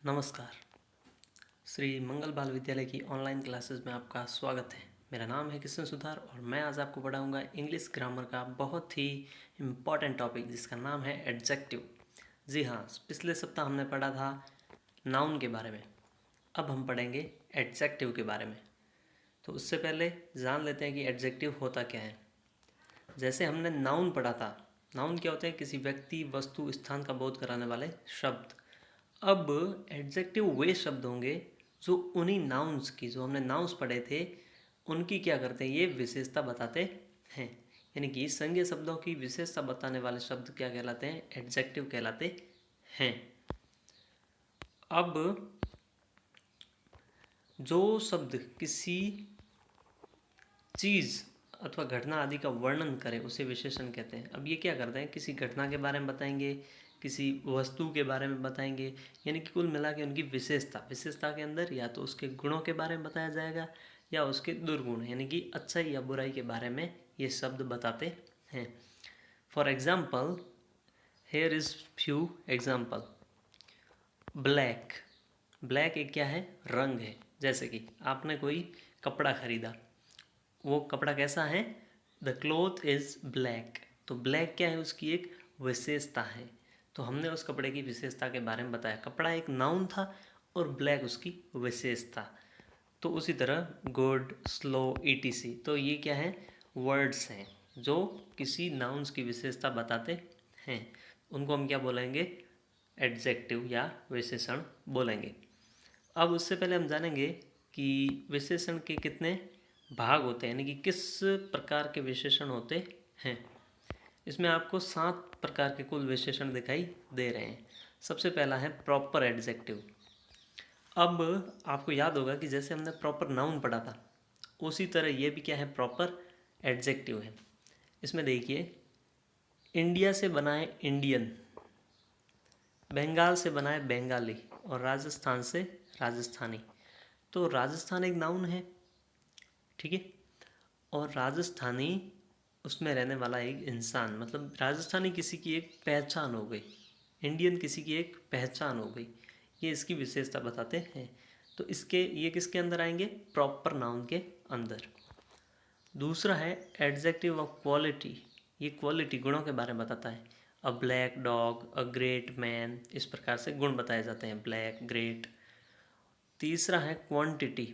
नमस्कार। श्री मंगल बाल विद्यालय की ऑनलाइन क्लासेस में आपका स्वागत है। मेरा नाम है किशन सुधार और मैं आज आपको पढ़ाऊंगा इंग्लिश ग्रामर का बहुत ही इम्पॉर्टेंट टॉपिक जिसका नाम है एडजेक्टिव। जी हाँ, पिछले सप्ताह हमने पढ़ा था नाउन के बारे में, अब हम पढ़ेंगे एडजेक्टिव के बारे में। तो उससे पहले जान लेते हैं कि एडजेक्टिव होता क्या है। जैसे हमने नाउन पढ़ा था, नाउन क्या होते हैं? किसी व्यक्ति, वस्तु, स्थान का बोध कराने वाले शब्द। अब एडजेक्टिव वे शब्द होंगे जो उन्हीं नाउन्स की, जो हमने नाउन्स पढ़े थे, उनकी क्या करते हैं? ये विशेषता बताते हैं। यानी कि संज्ञा शब्दों की विशेषता बताने वाले शब्द क्या कहलाते हैं? एडजेक्टिव कहलाते हैं। अब जो शब्द किसी चीज़ अथवा घटना आदि का वर्णन करें उसे विशेषण कहते हैं। अब ये क्या करते हैं? किसी घटना के बारे में बताएंगे, किसी वस्तु के बारे में बताएंगे, यानी कि कुल मिला के उनकी विशेषता के अंदर या तो उसके गुणों के बारे में बताया जाएगा या उसके दुर्गुण यानी कि अच्छाई या बुराई के बारे में ये शब्द बताते हैं। For example, here is few example. Black, black एक क्या है? रंग है। जैसे कि आपने कोई कपड़ा खरीदा, वो कपड़ा कैसा है? The cloth is black. तो ब्लैक क्या है? उसकी एक विशेषता है। तो हमने उस कपड़े की विशेषता के बारे में बताया। कपड़ा एक नाउन था और ब्लैक उसकी विशेषता। तो उसी तरह गुड, स्लो, ईटीसी, तो ये क्या है? वर्ड्स हैं जो किसी नाउन्स की विशेषता बताते हैं। उनको हम क्या बोलेंगे? एडजेक्टिव या विशेषण बोलेंगे। अब उससे पहले हम जानेंगे कि विशेषण के कितने भाग होते हैं, यानी कि किस प्रकार के विशेषण होते हैं। इसमें आपको 7 प्रकार के कुल विशेषण दिखाई दे रहे हैं। सबसे पहला है प्रॉपर एडजेक्टिव। अब आपको याद होगा कि जैसे हमने प्रॉपर नाउन पढ़ा था, उसी तरह ये भी क्या है? प्रॉपर एडजेक्टिव है। इसमें देखिए, इंडिया से बनाए इंडियन, बंगाल से बनाए बंगाली और राजस्थान से राजस्थानी। तो राजस्थान एक नाउन है, ठीक है, और राजस्थानी उसमें रहने वाला एक इंसान, मतलब राजस्थानी किसी की एक पहचान हो गई, इंडियन किसी की एक पहचान हो गई। ये इसकी विशेषता बताते हैं। तो ये किसके अंदर आएंगे? प्रॉपर नाउन के अंदर। दूसरा है एडजेक्टिव ऑफ क्वालिटी। ये क्वालिटी, गुणों के बारे में बताता है। अ black dog, a great man, इस प्रकार से गुण बताए जाते हैं, ब्लैक, ग्रेट। तीसरा है क्वांटिटी।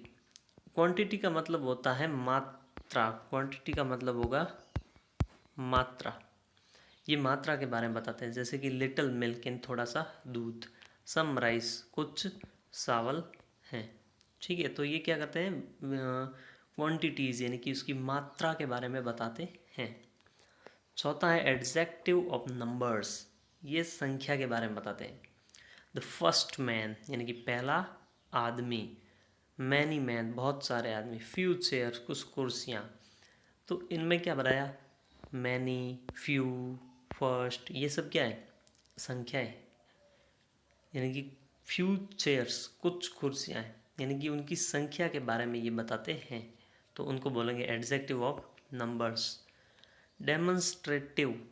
क्वांटिटी का मतलब होता है मात्रा। क्वांटिटी का मतलब होगा मात्रा। ये मात्रा के बारे में बताते हैं। जैसे कि लिटिल मिल्क, इन थोड़ा सा दूध। सम राइस, कुछ चावल हैं, ठीक है। तो ये क्या करते हैं? क्वांटिटीज़ यानी कि उसकी मात्रा के बारे में बताते हैं। चौथा है एडजेक्टिव ऑफ नंबर्स। ये संख्या के बारे में बताते हैं। द फर्स्ट मैन यानी कि पहला आदमी, मैनी मैन बहुत सारे आदमी, फ्यू चेयर्स कुछ कुर्सियाँ। तो इनमें क्या बताया? मैनी, फ्यू, फर्स्ट, ये सब क्या है? संख्या है। यानी कि फ्यू चेयर्स कुछ कुर्सियाँ हैं, यानी कि उनकी संख्या के बारे में ये बताते हैं। तो उनको बोलेंगे adjective of numbers. Demonstrative,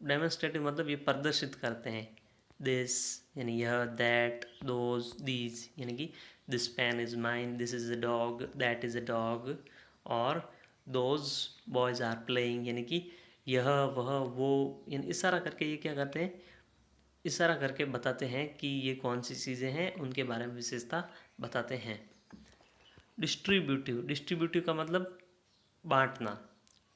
demonstrative मतलब ये प्रदर्शित करते हैं। दिस यानी यह, दैट, दोज, दीज, यानी कि this pen is mine, this is a dog, that is a dog, और दोज बॉयज़ आर प्लेइंग, यानी कि यह, वह, वो, यानी इशारा करके ये क्या करते हैं? इशारा करके बताते हैं कि ये कौन सी चीज़ें हैं, उनके बारे में विशेषता बताते हैं। डिस्ट्रीब्यूटिव, डिस्ट्रीब्यूटिव का मतलब बांटना,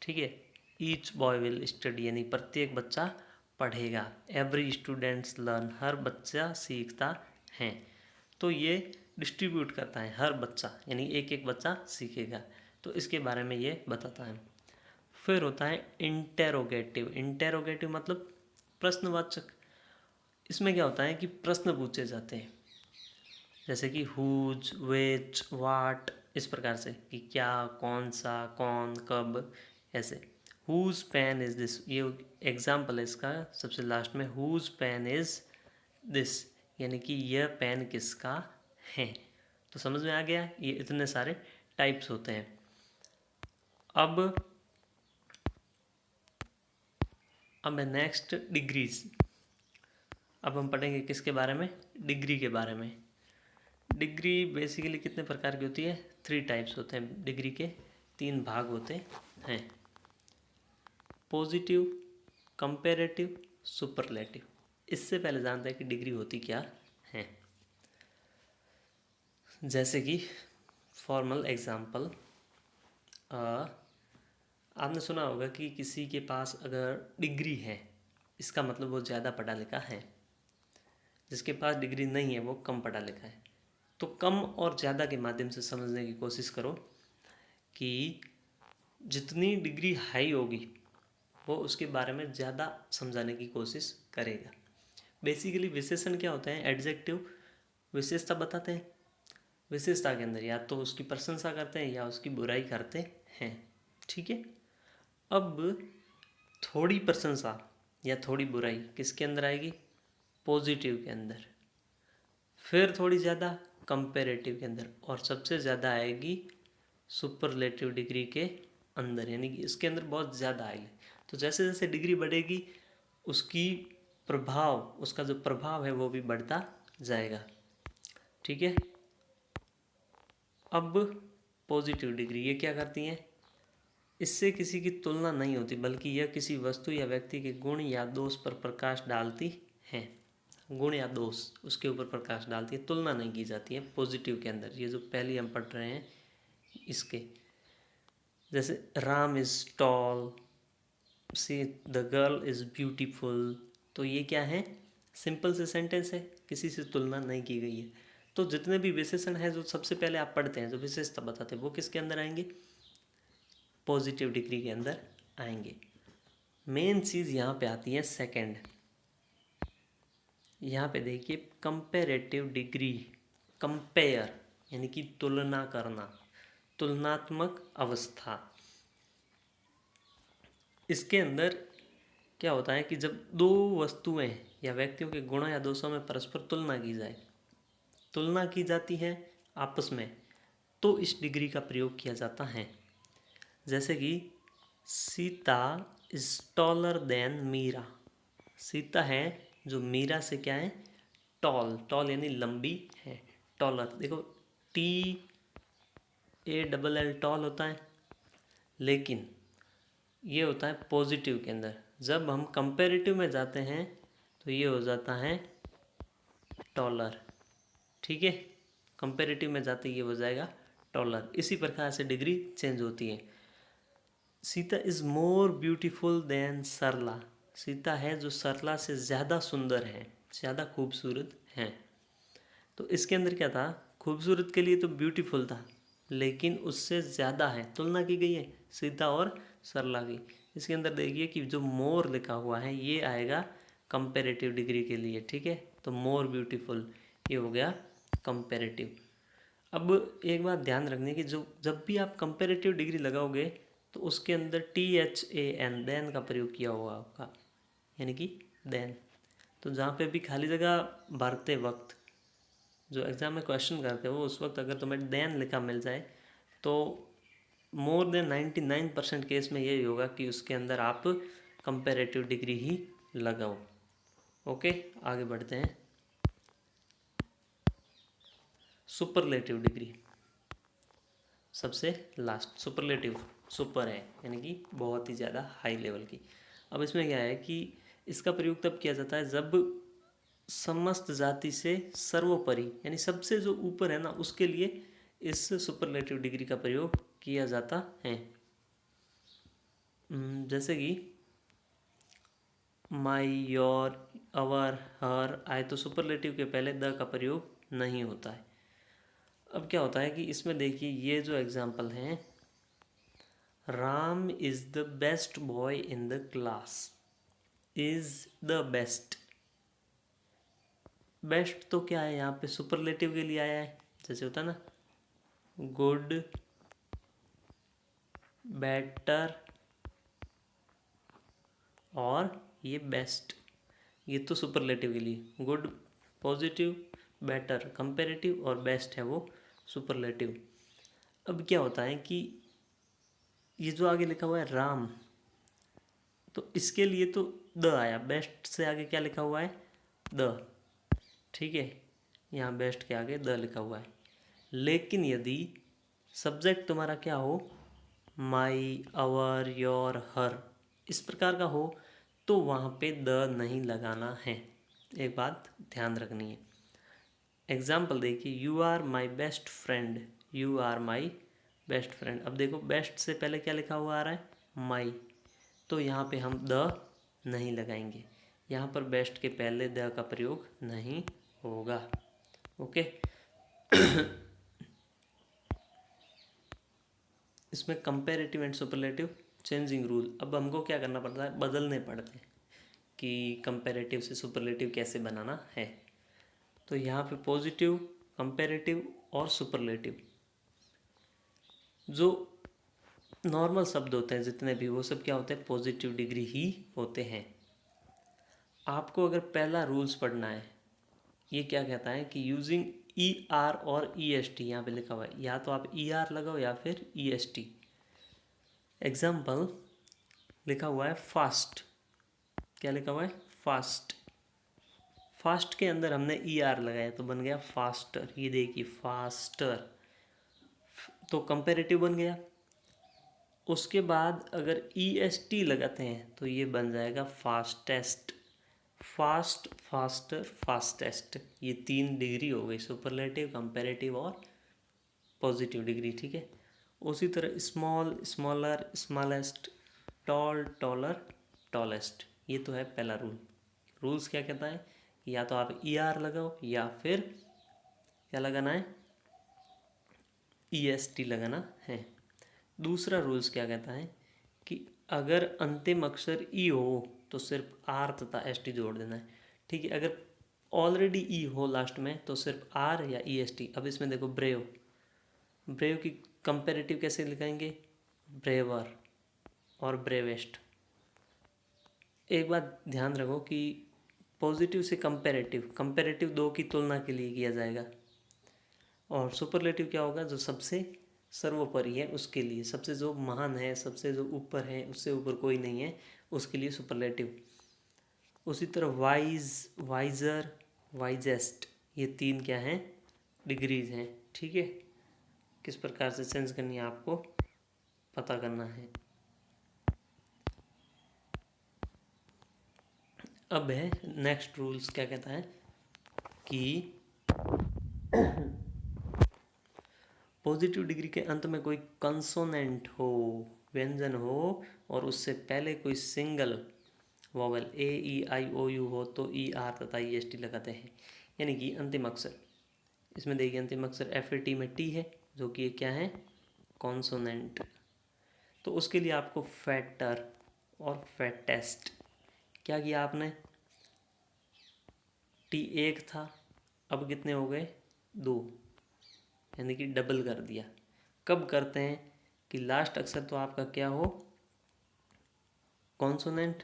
ठीक है। ईच बॉय विल स्टडी, यानी प्रत्येक बच्चा पढ़ेगा। एवरी स्टूडेंट्स लर्न, हर बच्चा सीखता है। तो ये डिस्ट्रीब्यूट करता है, हर बच्चा यानी एक एक बच्चा सीखेगा। तो इसके बारे में ये बताता है। फिर होता है इंटेरोगेटिव। इंटेरोगेटिव मतलब प्रश्नवाचक। इसमें क्या होता है कि प्रश्न पूछे जाते हैं, जैसे कि हुज, विच, वाट, इस प्रकार से कि क्या, कौन सा, कौन, कब, ऐसे। हुज पेन इज़ दिस, ये एग्जाम्पल है इसका सबसे लास्ट में। हुज पेन इज़ दिस, यानी कि यह पेन किसका है। तो समझ में आ गया, ये इतने सारे टाइप्स होते हैं। अब नेक्स्ट डिग्रीज। अब हम पढ़ेंगे किसके बारे में? डिग्री के बारे में। डिग्री बेसिकली कितने प्रकार की होती है? 3 टाइप्स होते हैं डिग्री के, 3 भाग होते हैं, पॉजिटिव, कंपैरेटिव, सुपरलेटिव। इससे पहले जानते हैं कि डिग्री होती क्या है। जैसे कि फॉर्मल एग्जाम्पल, आपने सुना होगा कि किसी के पास अगर डिग्री है इसका मतलब वो ज़्यादा पढ़ा लिखा है, जिसके पास डिग्री नहीं है वो कम पढ़ा लिखा है। तो कम और ज़्यादा के माध्यम से समझने की कोशिश करो कि जितनी डिग्री हाई होगी वो उसके बारे में ज़्यादा समझाने की कोशिश करेगा। बेसिकली विशेषण क्या होते हैं? एडजेक्टिव विशेषता बताते हैं। विशेषता के अंदर या तो उसकी प्रशंसा करते हैं या उसकी बुराई करते हैं, ठीक है। अब थोड़ी प्रशंसा या थोड़ी बुराई किसके अंदर आएगी? पॉजिटिव के अंदर। फिर थोड़ी ज़्यादा कंपैरेटिव के अंदर, और सबसे ज़्यादा आएगी सुपरलेटिव डिग्री के अंदर, यानी कि इसके अंदर बहुत ज़्यादा आएगी। तो जैसे जैसे डिग्री बढ़ेगी उसकी प्रभाव, उसका जो प्रभाव है वो भी बढ़ता जाएगा, ठीक है। अब पॉजिटिव डिग्री ये क्या करती हैं? इससे किसी की तुलना नहीं होती, बल्कि यह किसी वस्तु या व्यक्ति के गुण या दोष पर प्रकाश डालती है। गुण या दोष उसके ऊपर प्रकाश डालती है, तुलना नहीं की जाती है पॉजिटिव के अंदर। ये जो पहली हम पढ़ रहे हैं इसके, जैसे Ram is tall, see the girl is beautiful. तो ये क्या है? सिंपल से सेंटेंस है, किसी से तुलना नहीं की गई है। तो जितने भी विशेषण हैं जो सबसे पहले आप पढ़ते हैं, जो विशेषता बताते हैं, वो किसके अंदर आएंगे? पॉजिटिव डिग्री के अंदर आएंगे। मेन चीज़ यहाँ पे आती है सेकंड। यहाँ पे देखिए कंपैरेटिव डिग्री, कंपेयर यानी कि तुलना करना, तुलनात्मक अवस्था। इसके अंदर क्या होता है कि जब दो वस्तुएं या व्यक्तियों के गुणों या दोषों में परस्पर तुलना की जाए, तुलना की जाती है आपस में, तो इस डिग्री का प्रयोग किया जाता है। जैसे कि Sita is taller than Meera. Sita है जो मीरा से क्या है? टॉल। टॉल यानी लंबी है, टॉलर। देखो TALL टॉल होता है, लेकिन ये होता है पॉजिटिव के अंदर। जब हम कंपैरेटिव में जाते हैं तो ये हो जाता है टॉलर, ठीक है। कंपैरेटिव में जाते ये हो जाएगा टॉलर। इसी प्रकार से डिग्री चेंज होती है। Sita is more beautiful than Sarla. Sita है जो सरला से ज़्यादा सुंदर है, ज़्यादा खूबसूरत है। तो इसके अंदर क्या था? खूबसूरत के लिए तो ब्यूटीफुल था, लेकिन उससे ज़्यादा है, तुलना की गई है सीता और सरला की। इसके अंदर देखिए कि जो मोर लिखा हुआ है ये आएगा कंपैरेटिव डिग्री के लिए, ठीक है। तो मोर ब्यूटीफुल ये हो गया कंपैरेटिव। अब एक बात ध्यान रखने की, जो जब भी आप कंपैरेटिव डिग्री लगाओगे तो उसके अंदर THAN देन का प्रयोग किया होगा आपका, यानी कि देन। तो जहाँ पे भी खाली जगह भरते वक्त, जो एग्ज़ाम में क्वेश्चन करते हो उस वक्त अगर तुम्हें देन लिखा मिल जाए तो मोर देन 99% केस में यही होगा कि उसके अंदर आप कंपैरेटिव डिग्री ही लगाओ। ओके, आगे बढ़ते हैं। सुपरलेटिव डिग्री सबसे लास्ट। सुपरलेटिव सुपर है यानी कि बहुत ही ज़्यादा हाई लेवल की। अब इसमें क्या है कि इसका प्रयोग तब किया जाता है जब समस्त जाति से सर्वोपरि यानी सबसे जो ऊपर है ना उसके लिए इस सुपरलेटिव डिग्री का प्रयोग किया जाता है। जैसे कि माई, योर, अवर, हर आए तो सुपरलेटिव के पहले द का प्रयोग नहीं होता है। अब क्या होता है कि इसमें देखिए ये जो एग्जाम्पल हैं, Ram is the best boy in the class. Is the best, best तो क्या है यहाँ पे? सुपरलेटिव के लिए आया है। जैसे होता है ना गुड, बेटर और ये बेस्ट, ये तो सुपरलेटिव के लिए। गुड पॉजिटिव, बेटर कंपैरेटिव और बेस्ट है वो सुपरलेटिव। अब क्या होता है कि ये जो आगे लिखा हुआ है राम, तो इसके लिए तो द आया, बेस्ट से आगे क्या लिखा हुआ है? द, ठीक है। यहाँ बेस्ट के आगे द लिखा हुआ है। लेकिन यदि सब्जेक्ट तुम्हारा क्या हो, माई, आवर, योर, हर, इस प्रकार का हो, तो वहाँ पे द नहीं लगाना है। एक बात ध्यान रखनी है। एग्जाम्पल देखिए, you are my best friend, you are my best friend. अब देखो बेस्ट से पहले क्या लिखा हुआ आ रहा है, माई, तो यहाँ पे हम द नहीं लगाएंगे। यहाँ पर बेस्ट के पहले द का प्रयोग नहीं होगा। ओके। इसमें comparative and superlative changing rule, अब हमको क्या करना पड़ता है, बदलने पड़ते हैं कि कंपेरेटिव से सुपरलेटिव कैसे बनाना है। तो यहाँ पे पॉजिटिव, कंपेरेटिव और सुपरलेटिव, जो नॉर्मल शब्द होते हैं जितने भी, वो सब क्या होते हैं, पॉजिटिव डिग्री ही होते हैं। आपको अगर पहला रूल्स पढ़ना है, ये क्या कहता है कि यूजिंग ई आर और ई एस टी, यहाँ पे लिखा हुआ है, या तो आप ई आर लगाओ या फिर ई एस टी। एग्जाम्पल लिखा हुआ है फास्ट, क्या लिखा हुआ है, फास्ट। फास्ट के अंदर हमने ई आर लगाया तो बन गया फास्टर, ये देखिए फास्टर, तो कंपेरेटिव बन गया। उसके बाद अगर ई एस टी लगाते हैं तो ये बन जाएगा फास्टेस्ट, फास्ट, फास्टर, फास्टेस्ट, ये 3 डिग्री हो गई, सुपरलेटिव, कंपेरेटिव और पॉजिटिव डिग्री। ठीक है। उसी तरह small, smaller, smallest, tall, taller, tallest, ये तो है पहला रूल। रूल्स क्या कहता है, या तो आप ई आर लगाओ या फिर क्या लगाना है, ई एस टी लगाना है। दूसरा रूल्स क्या कहता है कि अगर अंतिम अक्षर ई हो तो सिर्फ आर तथा एस टी जोड़ देना है। ठीक है। अगर ऑलरेडी ई हो लास्ट में तो सिर्फ आर या ई एस टी। अब इसमें देखो ब्रेव, ब्रेव की कंपेरेटिव कैसे लिखाएंगे, ब्रेवर और ब्रेवेस्ट। एक बात ध्यान रखो कि पॉजिटिव से कंपेरेटिव, कंपेरेटिव दो की तुलना के लिए किया जाएगा, और सुपरलेटिव क्या होगा, जो सबसे सर्वोपरि है उसके लिए, सबसे जो महान है, सबसे जो ऊपर है, उससे ऊपर कोई नहीं है, उसके लिए सुपरलेटिव। उसी तरह वाइज, वाइजर, वाइजेस्ट, ये 3 क्या हैं, डिग्रीज हैं। ठीक है। किस प्रकार से चेंज करनी है आपको पता करना है। अब है नेक्स्ट रूल्स, क्या कहता है कि पॉजिटिव डिग्री के अंत में कोई कंसोनेंट हो, व्यंजन हो, और उससे पहले कोई single vowel A, E, I, O, U हो तो ई आर तथा ई एस टी लगाते हैं, यानी कि अंतिम अक्षर। इसमें देखिए अंतिम अक्षर एफ ए टी में टी है, जो कि क्या है, कॉन्सोनेंट। तो उसके लिए आपको फैटर और फैटेस्ट, क्या किया आपने, टी एक था, अब कितने हो गए, 2, यानी कि डबल कर दिया। कब करते हैं कि लास्ट अक्षर तो आपका क्या हो, कॉन्सोनेंट,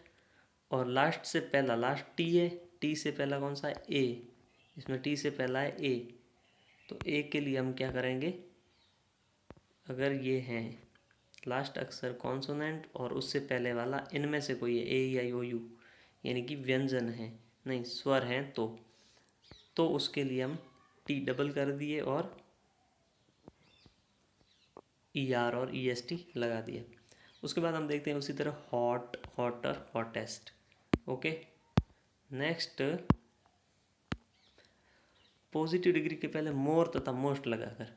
और लास्ट से पहला, लास्ट टी है, टी से पहला कौन सा है, ए, इसमें टी से पहला है ए, तो ए के लिए हम क्या करेंगे, अगर ये हैं लास्ट अक्षर कॉन्सोनेंट और उससे पहले वाला इनमें से कोई है, ए, आई, ओ, यू, यानी कि व्यंजन है, नहीं स्वर हैं, तो उसके लिए हम टी डबल कर दिए और ई आर और ई एस टी लगा दिया। उसके बाद हम देखते हैं उसी तरह hot, hotter, hottest. Okay. Next, positive degree के पहले मोर तथा मोस्ट लगाकर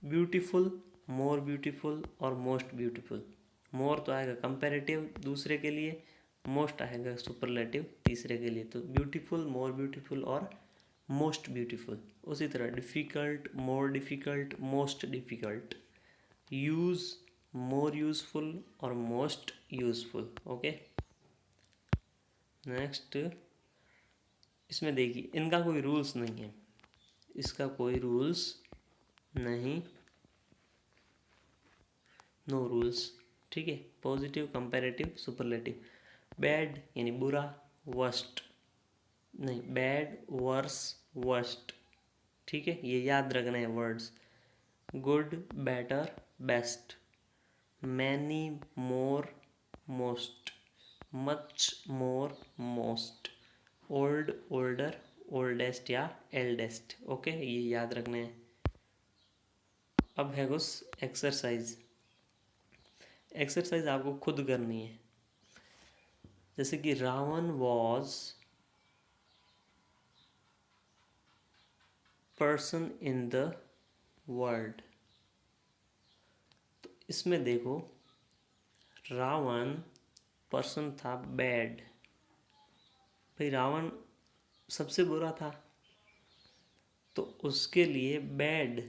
ब्यूटीफुल, मोर ब्यूटीफुल और मोस्ट ब्यूटीफुल। मोर तो आएगा कंपैरेटिव दूसरे के लिए, मोस्ट आएगा सुपरलेटिव तीसरे के लिए, तो ब्यूटीफुल, मोर ब्यूटीफुल और मोस्ट ब्यूटीफुल। उसी तरह difficult, more difficult, most difficult, use, more useful और मोस्ट यूज़फुल। ओके। नेक्स्ट, इसमें देखिए इनका कोई रूल्स नहीं है, इसका कोई रूल्स नहीं, नो रूल्स। ठीक है। Positive, comparative, superlative. बैड यानी बुरा, वर्स्ट नहीं, बैड, वर्स, वर्स्ट। ठीक है, ये याद रखना है words. Good, better, best, many, more, most, much, more, most, old, older, oldest या एल्डेस्ट। ओके, ये याद रखना है। अब है कुछ एक्सरसाइज। एक्सरसाइज आपको खुद करनी है। जैसे कि Ravan was person in the world. तो इसमें देखो, रावण पर्सन था बैड। भाई रावण सबसे बुरा था, तो उसके लिए बैड।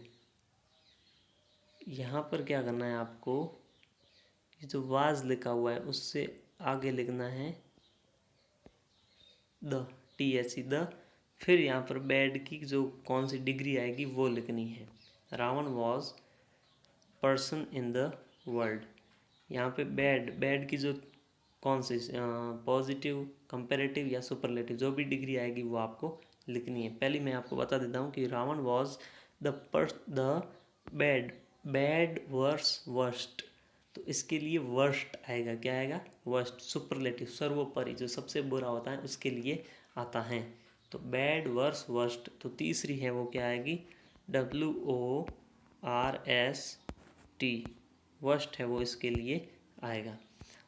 यहाँ पर क्या करना है आपको, ये जो वाज लिखा हुआ है उससे आगे लिखना है द, THE द। फिर यहाँ पर बैड की जो कौन सी डिग्री आएगी वो लिखनी है। Ravan was person in the world. यहाँ पे बैड, बैड की जो कौन सी पॉजिटिव, कंपेरेटिव या सुपरलेटिव जो भी डिग्री आएगी वो आपको लिखनी है। पहले मैं आपको बता देता हूँ कि Ravan was the bad, bad worse worst. तो इसके लिए वर्स्ट आएगा, क्या आएगा, वर्स्ट। सुपरलेटिव सर्वोपरि, जो सबसे बुरा होता है उसके लिए आता है। तो बैड वर्स वर्स्ट। तो तीसरी है वो क्या आएगी, WORST, वर्स्ट है वो इसके लिए आएगा।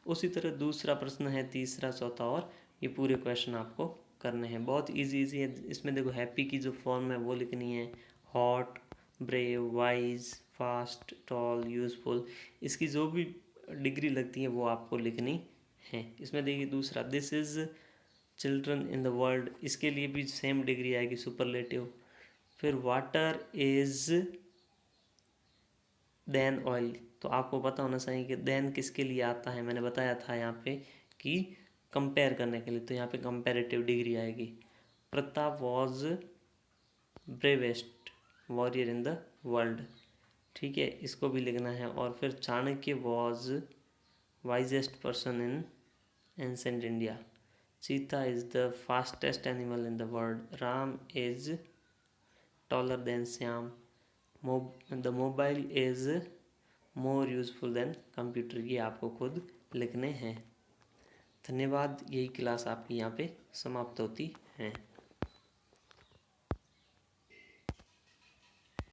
उसी तरह दूसरा प्रश्न है, तीसरा, चौथा, और ये पूरे क्वेश्चन आपको करने हैं। बहुत इजी इजी है। इसमें देखो हैप्पी की जो फॉर्म है वो लिखनी है, hot, brave, wise, fast, tall, useful. इसकी जो भी डिग्री लगती है वो आपको लिखनी है। इसमें देखिए दूसरा, this is children in the world, इसके लिए भी सेम डिग्री आएगी, सुपरलेटिव। फिर वाटर इज देन ऑयल, तो आपको पता होना चाहिए कि देन किसके लिए आता है। मैंने बताया था यहाँ पे कि कंपेयर करने के लिए, तो यहाँ पे कंपेरेटिव डिग्री आएगी। Pratap was bravest warrior in the world, ठीक है, इसको भी लिखना है। और फिर Chanakya was wisest person in ancient India. Cheetah is the fastest animal in the world. Ram is taller than Shyam. The mobile is more useful than computer. ये आपको खुद लिखने हैं। धन्यवाद। यही क्लास आपकी यहाँ पे समाप्त होती है।